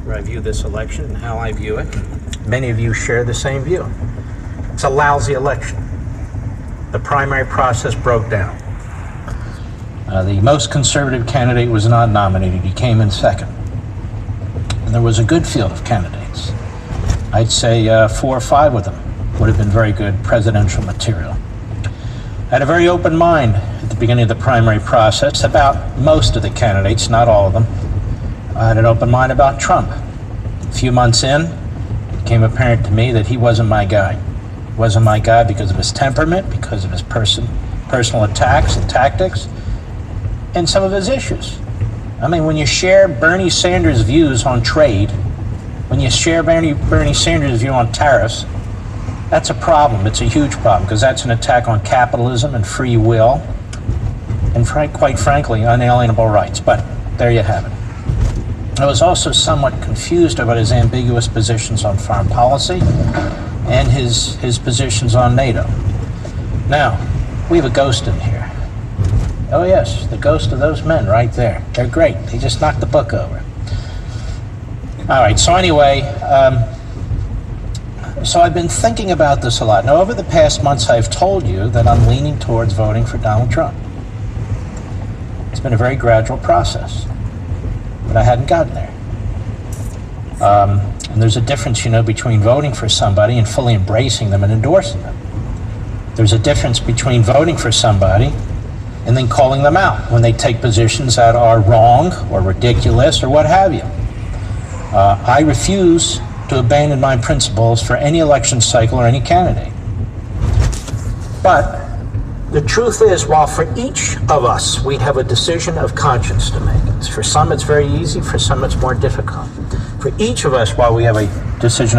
where I view this election and how I view it. Many of you share the same view. It's a lousy election. The primary process broke down. The most conservative candidate was not nominated. He came in second. And there was a good field of candidates. I'd say 4 or 5 of them would have been very good presidential material. I had a very open mind at the beginning of the primary process about most of the candidates, not all of them. I had an open mind about Trump. A few months in, it became apparent to me that he wasn't my guy. He wasn't my guy because of his temperament, because of his personal attacks and tactics, and some of his issues. I mean, when you share Bernie Sanders' views on trade, when you share Bernie Sanders' view on tariffs, that's a problem. It's a huge problem, because that's an attack on capitalism and free will, and quite frankly, unalienable rights. But there you have it. I was also somewhat confused about his ambiguous positions on foreign policy and his positions on NATO. Now, we have a ghost in here. Oh yes, the ghost of those men right there. They're great. They just knocked the book over. All right, so anyway, so I've been thinking about this a lot. Now, over the past months, I've told you that I'm leaning towards voting for Donald Trump. It's been a very gradual process, but I hadn't gotten there. And there's a difference, you know, between voting for somebody and fully embracing them and endorsing them. There's a difference between voting for somebody and then calling them out when they take positions that are wrong or ridiculous or what have you. I refuse to abandon my principles for any election cycle or any candidate. But the truth is, while for each of us we have a decision of conscience to make, for some it's very easy, for some it's more difficult. For each of us, while we have a decision